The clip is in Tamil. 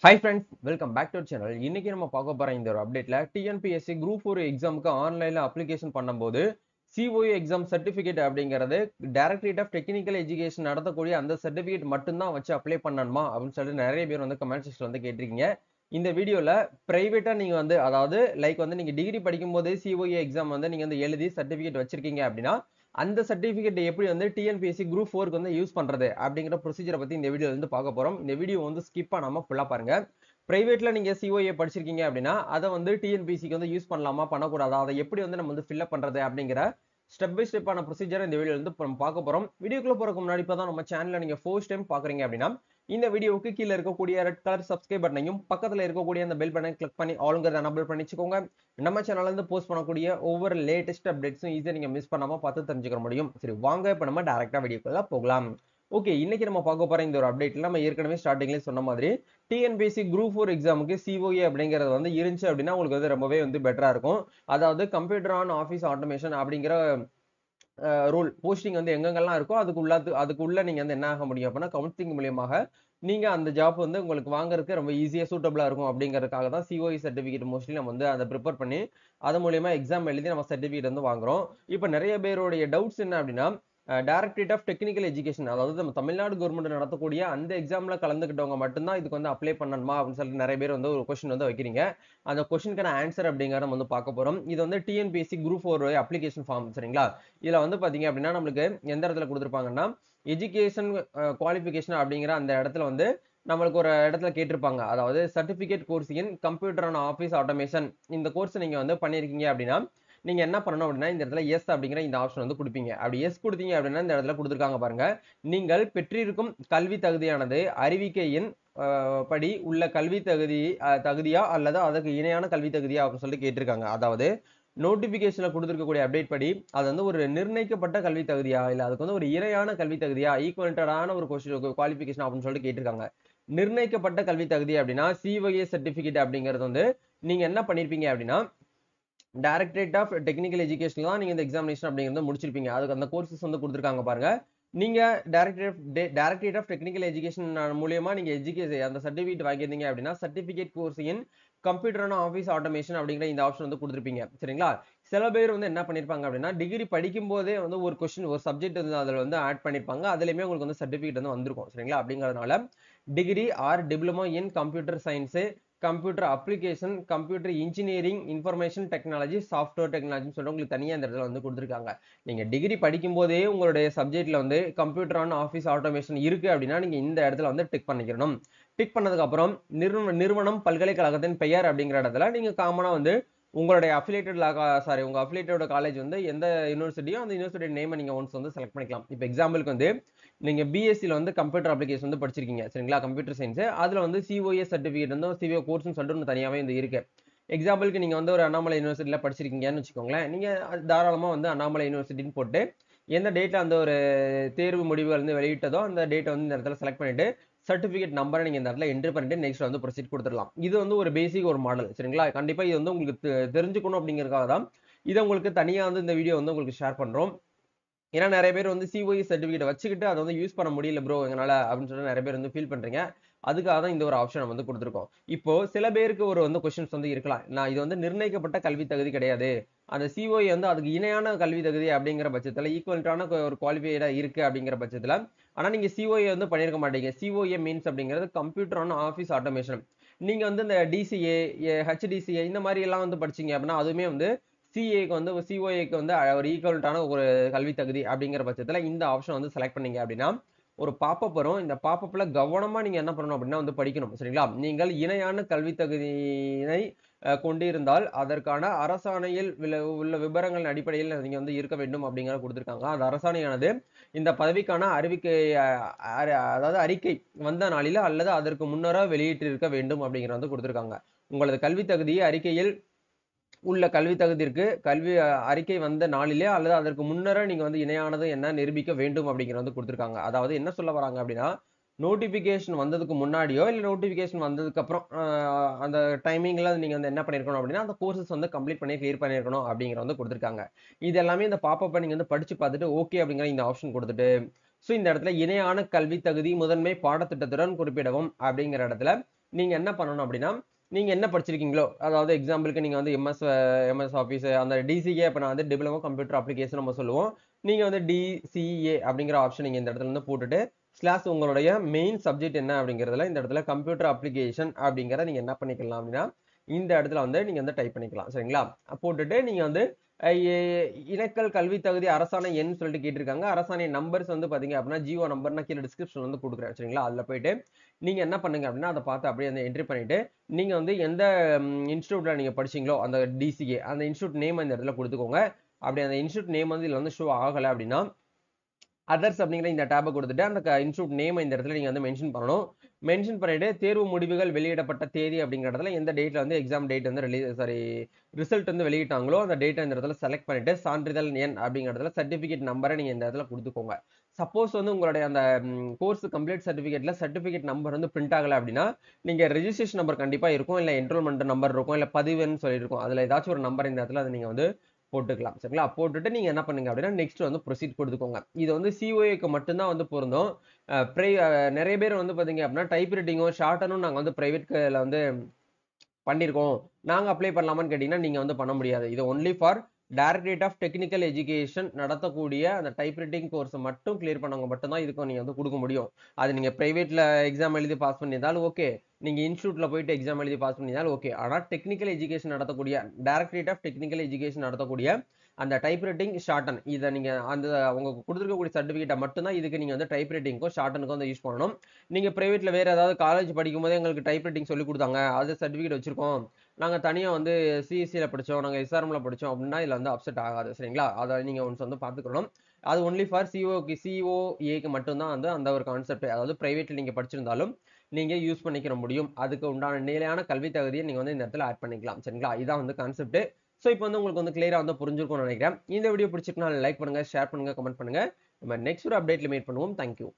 Hi friends, welcome back to our channel. இன்னைக்கு நம்ம பார்க்க போற இந்த ஒரு அப்டேட்ல டிஎன்பிஎஸ்சி குரூப் 4 எக்ஸாமுக்கு ஆன்லைன்ல அப்ளிகேஷன் பண்ணும்போது சிஓஏ எக்ஸாம் சர்டிபிகேட் அப்படிங்கிறது டைரக்டரேட் ஆஃப் டெக்னிக்கல் எஜுகேஷன் நடத்தக்கூடிய அந்த சர்டிபிகேட் மட்டும்தான் வச்சு அப்ளை பண்ணணுமா அப்படின்னு சொல்லிட்டு நிறைய பேர் வந்து கமெண்ட் செக்ஷன்ல வந்து கேட்டிருக்கீங்க. இந்த வீடியோல பிரைவேட்டா நீங்க வந்து அதாவது நீங்க டிகிரி படிக்கும் போதே சிஓஏ எக்ஸாம் வந்து நீங்க வந்து எழுதி சர்டிபிகேட் வச்சிருக்கீங்க அப்படின்னா அந்த சர்டிபிகேட் எப்படி வந்து டிஎன்பிஎஸ்சி குரூப் 4க்கு வந்து யூஸ் பண்றது அப்படிங்கிற ப்ரொசீஜரை பத்தி இந்த வீடியோல இருந்து பார்க்க போறோம். இந்த வீடியோ வந்து ஸ்கிப் பண்ணாம ஃபுல்லா பாருங்க. பிரைவேட்ல நீங்க சிஓஏ படிச்சிருக்கீங்க அப்படின்னா அதை வந்து டிஎன்பிஎஸ்சிக்கு வந்து யூஸ் பண்ணலாமா பண்ணக்கூடாதா, அதை எப்படி வந்து நம்ம வந்து ஃபில்அப் பண்றது அப்படிங்கிற ஸ்டெப் பை ஸ்டெப்பான ப்ரொசீஜர் இந்த வீடியோல இருந்து நம்ம பார்க்க போறோம். வீடியோக்குள்ள போறதுக்கு முன்னாடி இப்பதான் நம்ம சேனல்ல நீங்க ஃபர்ஸ்ட் டைம் பாக்குறீங்க அப்படின்னா இந்த வீடியோவுக்கு கீழே இருக்கக்கூடிய ரெட் கலர் சப்ஸ்கிரைப் பட்டனையும் பக்கத்துல இருக்கக்கூடிய அந்த பெல் பட்டனை கிளிக் பண்ணி ஆளுங்கிறத எனபிள் பண்ணி வச்சுக்கோங்க. நம்ம சேனல்ல இருந்து போஸ்ட் பண்ணக்கூடிய ஒவ்வொரு லேட்டஸ்ட் அப்டேட்ஸும் ஈஸியா நீங்க மிஸ் பண்ணாம பார்த்து தெரிஞ்சுக்க முடியும். சரி வாங்க இப்ப நம்ம டைரக்டா வீடியோக்குள்ள போகலாம். ஓகே, இன்னைக்கு நம்ம பார்க்க போற இந்த ஒரு அப்டேட்ல நம்ம ஏற்கனவே ஸ்டார்டிங்லேயே சொன்ன மாதிரி டிஎன்பிஎஸ்சி குரூப் 4 எக்ஸாமுக்கு சிஓஏ அப்படிங்கிறது வந்து இருந்துச்சு அப்படின்னா உங்களுக்கு வந்து ரொம்பவே வந்து பெட்டரா இருக்கும். அதாவது கம்ப்யூட்டர் ஆன் ஆஃபீஸ் ஆட்டோமேஷன் அப்படிங்கிற ரோல் போஸ்டிங் வந்து எங்கெங்கெல்லாம் இருக்கோ அதுக்குள்ள நீங்க வந்து என்ன ஆக முடியும் அப்படின்னா கவுன்சிலிங் மூலியமாக நீங்க அந்த ஜாப் வந்து உங்களுக்கு வாங்குறதுக்கு ரொம்ப ஈஸியா சூட்டபிளா இருக்கும் அப்படிங்கறதுக்காக தான் சிஓஇ சர்டிபிகேட் மோஸ்ட்லி நம்ம வந்து அதை ப்ரிப்பேர் பண்ணி அது மூலியமா எக்ஸாம் எழுதி நம்ம சர்டிபிகேட் வந்து வாங்குறோம். இப்போ நிறைய பேருடைய டவுட்ஸ் என்ன அப்படின்னா டைரக்டரேட் ஆஃப் டெக்னிக்கல் எஜுகேஷன், அதாவது நம்ம தமிழ்நாடு கவர்மெண்ட் நடத்தக்கூடிய அந்த எக்ஸாம்ல கலந்துக்கிட்டவங்க மட்டும்தான் இதுக்கு வந்து அப்ளை பண்ணணுமா அப்படின்னு சொல்லிட்டு நிறைய பேர் வந்து ஒரு கொஸ்டின் வந்து வைக்கிறீங்க. அந்த கொஸ்டினுக்கான ஆன்சர் அப்படிங்கறத நம்ம வந்து பார்க்க போறோம். இது வந்து டிஎன்பிஎஸ்சி குரூப் 4 அப்ளிகேஷன் ஃபார்ம், சரிங்களா? இதுல வந்து பாத்தீங்க அப்படின்னா நம்மளுக்கு எந்த இடத்துல கொடுத்துருப்பாங்கன்னா எஜுகேஷன் குவாலிஃபிகேஷன் அப்படிங்கிற அந்த இடத்துல வந்து நம்மளுக்கு ஒரு இடத்துல கேட்டிருப்பாங்க. அதாவது certificate course in computer and office automation, இந்த கோர்ஸ் நீங்க வந்து பண்ணிருக்கீங்க அப்படின்னா நீங்க என்ன பண்ணணும் அப்படின்னா இந்த இடத்துல எஸ் அப்படிங்கிற இந்த ஆப்ஷன் வந்து கொடுப்பீங்க. அப்படி எஸ் கொடுத்தீங்க அப்படின்னா இந்த இடத்துல கொடுத்துருக்காங்க பாருங்க, நீங்கள் பெற்றிருக்கும் கல்வி தகுதியானது அறிவிக்கையின் படி உள்ள கல்வி தகுதியா அல்லது அதுக்கு இணையான கல்வி தகுதியா அப்படின்னு சொல்லிட்டு கேட்டிருக்காங்க. அதாவது நோட்டிபிகேஷன்ல கொடுத்திருக்கக்கூடிய அப்டேட் படி அது வந்து ஒரு நிர்ணயிக்கப்பட்ட கல்வி தகுதியா இல்ல அதுக்கு வந்து ஒரு இணையான கல்வி தகுதியா ஈக்குவலன்டான ஒரு குவாலிஃபிகேஷன் அப்படின்னு சொல்லிட்டு கேட்டிருக்காங்க. நிர்ணயிக்கப்பட்ட கல்வி தகுதி அப்படின்னா சிஓஏ சர்டிபிகேட் அப்படிங்கிறது வந்து நீங்க என்ன பண்ணிருப்பீங்க அப்படின்னா டைரக்டரேட் ஆஃப் டெக்னிக்கல் எஜுகேஷன் தான் நீங்க இந்த எக்ஸாமினேஷன் அப்படிங்கிறத முடிச்சிருப்பீங்க. அதுக்கு அந்த கோர்சஸ் வந்து கொடுத்துருக்காங்க பாருங்க. நீங்க டைரக்டரேட் ஆஃப் டெக்னிக்கல் எஜுகேஷன் மூலியமா நீங்க எஜுகேஷன் அந்த சர்டிபிகேட் வாங்கியிருந்தீங்க அப்படின்னா certificate course in computer and office automation அப்படிங்கிற இந்த ஆப்ஷன் வந்து கொடுத்துருப்பீங்க, சரிங்களா? சில பேர் வந்து என்ன பண்ணிருப்பாங்க அப்படின்னா டிகிரி படிக்கும் போதே வந்து ஒரு கொஸ்டின் ஒரு சப்ஜெக்ட் வந்து அதில் வந்து ஆட் பண்ணிருப்பாங்க. அதுலயுமே உங்களுக்கு வந்து சர்டிபிகேட் வந்து வந்திருக்கும், சரிங்களா? அப்படிங்கிறதுனால degree or diploma in computer science, computer application, computer engineering, information technology, software டெக்னாலஜின்னு சொல்லிட்டு உங்களுக்கு தனியாக இந்த இடத்துல வந்து கொடுத்துருக்காங்க. நீங்க டிகிரி படிக்கும் போதே உங்களுடைய சப்ஜெக்ட்ல வந்து கம்ப்யூட்டர் ஆன் ஆஃபீஸ் ஆட்டோமேஷன் இருக்கு அப்படின்னா நீங்க இந்த இடத்துல வந்து டிக் பண்ணிக்கணும். டிக் பண்ணதுக்கு அப்புறம் நிறுவனம் பல்கலைக்கழகத்தின் பெயர் அப்படிங்கிற இடத்துல நீங்க காமனா வந்து உங்களுடைய உங்க அஃபிலியேட்டோட காலேஜ் வந்து எந்த யூனிவர்சிட்டியோ அந்த யூனிவர்சிட்டி நேம் நீங்க ஒன்ஸ் வந்து செலக்ட் பண்ணிக்கலாம். இப்போ எக்ஸாம்பிளுக்கு வந்து நீங்க பிஎஸ்சில வந்து கம்ப்யூட்டர் அப்ளிகேஷன் வந்து படிச்சிருக்கீங்க, சரிங்களா? கம்ப்யூட்டர் சயின்ஸ் அதுல வந்து சிஓஏ சர்டிபிகேட் வந்து சிஓ கோர்ஸ்னு சொல்லிட்டு ஒன்று தனியாவே வந்து இருக்கு. எக்ஸாம்பிளுக்கு நீங்க வந்து ஒரு அண்ணாமலை யூனிவர்சிட்டியில படிச்சிருக்கீங்கன்னு வச்சுக்கோங்களேன். நீங்க தாராளமா வந்து அண்ணாமலை யூனிவர்சிட்டின்னு போட்டு எந்த டேட்ல அந்த ஒரு தேர்வு முடிவுகள் வந்து வெளியிட்டதோ அந்த டேட்டை வந்து இந்த இடத்துல செலக்ட் பண்ணிட்டு சர்டிபிகேட் நம்பரை நீங்க இந்த இடத்துல என்ட்ரி பண்ணிட்டு நெக்ஸ்ட் வந்து ப்ரொசீட் கொடுத்துடலாம். இது வந்து ஒரு பேசிக் ஒரு மாடல், சரிங்களா? கண்டிப்பா இது வந்து உங்களுக்கு தெரிஞ்சுக்கணும் அப்படிங்கிறதுக்காக தான் இதை உங்களுக்கு தனியா வந்து இந்த வீடியோ வந்து உங்களுக்கு ஷேர் பண்றோம். ஏன்னா நிறைய பேர் வந்து சிஓஇ சர்டிபிகேட் வச்சுக்கிட்டு அதை வந்து யூஸ் பண்ண முடியல ப்ரோ எங்களால அப்படின்னு சொல்லி நிறைய பேர் வந்து ஃபீல் பண்றீங்க. அதுக்காக தான் இந்த ஒரு ஆப்ஷன் வந்து கொடுத்துருக்கோம். இப்போ சில பேருக்கு ஒரு வந்து கொஸ்டின்ஸ் வந்து இருக்கலாம், நான் இது வந்து நிர்ணயிக்கப்பட்ட கல்வி தகுதி கிடையாது, அந்த சிஓஇ வந்து அதுக்கு இணையான கல்வி தகுதி அப்படிங்கிற பட்சத்துல ஈக்குவலான ஒரு குவாலிஃபைடா இருக்கு அப்படிங்கிற பட்சத்துல ஆனா நீங்க சிஓஏ வந்து பண்ணிருக்க மாட்டீங்க. சிஓஏ மீன்ஸ் அப்படிங்கிறது கம்ப்யூட்டர் ஆன் ஆஃபீஸ் ஆட்டோமேஷன். நீங்க வந்து இந்த டிசிஏ, ஹெச்டிசிஏ இந்த மாதிரி எல்லாம் வந்து படிச்சீங்க அப்படின்னா அதுவுமே வந்து சிஏக்கு வந்து சிஓஏக்கு வந்து ஒரு ஈக்குவலான ஒரு கல்வி தகுதி அப்படிங்கிற பட்சத்துல இந்த ஆப்ஷன் வந்து செலக்ட் பண்ணீங்க அப்படின்னா ஒரு பாப்பப் வரும். இந்த பாப்பப்ல கவனமா நீங்க என்ன பண்ணணும் அப்படின்னா வந்து படிக்கணும், சரிங்களா? நீங்கள் இணையான கல்வி தகுதியினை கொண்டிருந்தால் அதற்கான அரசாணையில் உள்ள விவரங்களின் அடிப்படையில் நீங்க வந்து இருக்க வேண்டும் அப்படிங்கிற கொடுத்திருக்காங்க. அந்த அரசாணையானது இந்த பதவிக்கான அதாவது அறிக்கை வந்த நாளில அல்லது அதற்கு முன்னரா வெளியிட்டு இருக்க வேண்டும் அப்படிங்கிற வந்து கொடுத்திருக்காங்க. உங்களது கல்வி தகுதியை அறிக்கையில் உள்ள கல்வி தகுதிக்கு அறிக்கை வந்த நாளிலே அல்லது அதற்கு முன்னரே நீங்க வந்து இணையானது என்ன நிரூபிக்க வேண்டும் அப்படிங்கிற வந்து கொடுத்திருக்காங்க. அதாவது என்ன சொல்ல வராங்க அப்படின்னா நோட்டிபிகேஷன் வந்ததுக்கு முன்னாடியோ இல்ல நோட்டிபிகேஷன் வந்ததுக்கு அப்புறம் அந்த டைமிங்ல நீங்க வந்து என்ன பண்ணிருக்கணும் அப்படின்னா அந்த கோர்சஸ் வந்து கம்ப்ளீட் பண்ணி கிளியர் பண்ணிருக்கணும் அப்படிங்கிற வந்து கொடுத்திருக்காங்க. இது எல்லாமே இந்த பாப்பப் நீங்க வந்து படிச்சு பார்த்துட்டு ஓகே அப்படிங்கிற இந்த ஆப்ஷன் கொடுத்துட்டு சோ இந்த இடத்துல இணையான கல்வி தகுதி முதன்மை பாடத்திட்டத்துடன் குறிப்பிடவும் அப்படிங்கிற இடத்துல நீங்க என்ன பண்ணணும் அப்படின்னா, நீங்க என்ன படிச்சிருக்கீங்களோ, அதாவது எக்ஸாம்பிளுக்கு நீங்க வந்து எம்எஸ் ஆஃபீஸ் அந்த டிசிஏ இப்ப நான் வந்து டிப்ளமோ கம்ப்யூட்டர் அப்ளிகேஷன் நம்ம சொல்லுவோம். நீங்க வந்து டிசிஏ அப்படிங்கிற ஆப்ஷன் நீங்க இந்த இடத்துல இருந்து போட்டுட்டு, ஸ்லாஷ் உங்களுடைய மெயின் சப்ஜெக்ட் என்ன அப்படிங்கிறதுல இந்த இடத்துல கம்ப்யூட்டர் அப்ளிகேஷன் அப்படிங்கிறத நீங்க என்ன பண்ணிக்கலாம் அப்படின்னா, இந்த இடத்துல வந்து நீங்க வந்து டைப் பண்ணிக்கலாம். சரிங்களா? போட்டுட்டு நீங்க வந்து அ எ இணைக்கல் கல்வி தகுதி அரசாணை எண் சொல்லிட்டு கேட்டிருக்காங்க. அரசாணை நம்பர்ஸ் வந்து பார்த்தீங்க அப்படின்னா, ஜிஓ நம்பர் நான் கீழ டிஸ்கிரிப்ஷன்ல வந்து குடுக்குறேன். சரிங்களா? அதுல போயிட்டு நீங்க என்ன பண்ணுங்க அப்படின்னா, அத பார்த்து அப்படியே வந்து என்ட்ரி பண்ணிட்டு, நீங்க வந்து எந்த இன்ஸ்டிடியூட்ல நீங்க படிச்சீங்களோ, அந்த டிசிஏ அந்த இன்ஸ்டிடியூட் நேம் இந்த இடத்துல குடுத்துக்கோங்க. அப்படி அந்த இன்ஸ்டிடியூட் நேம் வந்து இதுல வந்து ஷோ ஆகல அப்படின்னா, அதர்ஸ் அப்படிங்கிற இந்த டேப குடுத்துட்டு, அந்த இன்ஸ்டிடியூட் நேம இந்த இடத்துல நீங்க வந்து மென்ஷன் பண்ணணும். மென்ஷன் பண்ணிட்டு, தேர்வு முடிவுகள் வெளியிடப்பட்ட தேதி அப்படிங்கிற இடத்துல எந்த டேட்ல வந்து எக்ஸாம் டேட் வந்து ரிசல்ட் வந்து வெளியிட்டாங்களோ, அந்த டேட்ட இந்த இடத்துல செலக்ட் பண்ணிட்டு, சான்றிதழ் எண் அப்படிங்கிற இடத்துல சர்டிபிகேட் நம்பர நீங்க இந்த இடத்துல குடுத்துக்கோங்க. சப்போஸ் வந்து உங்களுடைய அந்த கோர்ஸ் கம்ப்ளீட் சர்டிபிகேட்ல சர்டிபிகேட் நம்பர் வந்து பிரிண்ட் ஆகல அப்படின்னா, நீங்க ரெஜிஸ்ட்ரேஷன் நம்பர் கண்டிப்பா இருக்கும். இல்ல என்ரோல்மென்ட் நம்பர் இருக்கும். இல்ல பதிவுன்னு சொல்லியிருக்கும். அதுல ஏதாச்சும் ஒரு நம்பர் இந்த இடத்துல அத நீங்க வந்து போட்டுக்கலாம். சரிங்களா? போட்டுட்டு நீங்க என்ன பண்ணுங்க அப்படின்னா, நெக்ஸ்ட் வந்து ப்ரொசீட் குடுத்துக்கோங்க. இது வந்து சிஓஏக்கு மட்டும் தான் வந்து பொருந்தும். அ பிரை அ நெறைய பேர் வந்து பார்த்தீங்க அப்படின்னா, டைப் ரைட்டிங்கும், ஷார்ட்டனும் நாங்க வந்து பிரைவேட்ல வந்து பண்ணியிருக்கோம். நாங்க அப்ளை பண்ணலாமான்னு கேட்டீங்கன்னா, நீங்க வந்து பண்ண முடியாது. இது only for directorate of technical education நடத்தக்கூடிய அந்த டைப் ரைட்டிங் கோர்ஸ் மட்டும் கிளியர் பண்ணவங்க மட்டும் தான் இதுக்கு நீங்க வந்து குடுக்க முடியும். அது நீங்க பிரைவேட்ல எக்ஸாம் எழுதி பாஸ் பண்ணியிருந்தாலும் ஓகே. நீங்க இன்ஸ்டிடியூட்ல போயிட்டு எக்ஸாம் எழுதி பாஸ் பண்ணியிருந்தாலும் ஓகே. ஆனா டெக்னிக்கல் எஜுகேஷன் நடத்தக்கூடிய டைரக்டரேட் ஆஃப் டெக்னிக்கல் எஜுகேஷன் நடத்தக்கூடிய அந்த டைப் ரைட்டிங், ஷார்ட்டன் இத நீங்க அந்த அவங்க குடுத்திருக்கக்கூடிய சர்டிபிகேட்ட மட்டும் தான் இதுக்கு நீங்க வந்து டைப் ரைட்டிங்க்கும், ஷார்ட்டனுக்கும் வந்து யூஸ் பண்ணணும். நீங்க பிரைவேட்ல வேற ஏதாவது காலேஜ் படிக்கும்போதே எங்களுக்கு டைப் ரைட்டிங் சொல்லிக் குடுத்தாங்க. அது சர்டிபிகேட் வச்சிருக்கோம். நாங்க தனியா வந்து சிஎஸ்சில படிச்சோம். நாங்க எஸ்ஆர்எம்ல படிச்சோம் அப்படின்னா, இதுல வந்து அப்செட் ஆகாது. சரிங்களா? அத நீங்க ஒன்ஸ் வந்து பார்த்துக்கணும். அது ஒன்லி ஃபார் சிஓஏக்கு மட்டும் தான் வந்து அந்த ஒரு கான்செப்ட். அதாவது பிரைவேட்ல நீங்க படிச்சிருந்தாலும், நீங்க யூஸ் பண்ணிக்கிற முடியும். அதுக்கு உண்டான நிலையான கல்வி தகுதிய நீங்க வந்து இந்த இடத்துல ஆட் பண்ணிக்கலாம். சரிங்களா? இதான் வந்து கான்செப்ட். சோ இப்போ வந்து உங்களுக்கு வந்து கிளியரா வந்து புரிஞ்சிருக்கும்னு நினைக்கிறேன். இந்த வீடியோ பிடிச்சிருக்குனா லைக் பண்ணுங்க, ஷேர் பண்ணுங்க, கமெண்ட் பண்ணுங்க. நம்ம நெக்ஸ்ட் ஒரு அப்டேட்ல மீட் பண்ணுவோம். Thank you.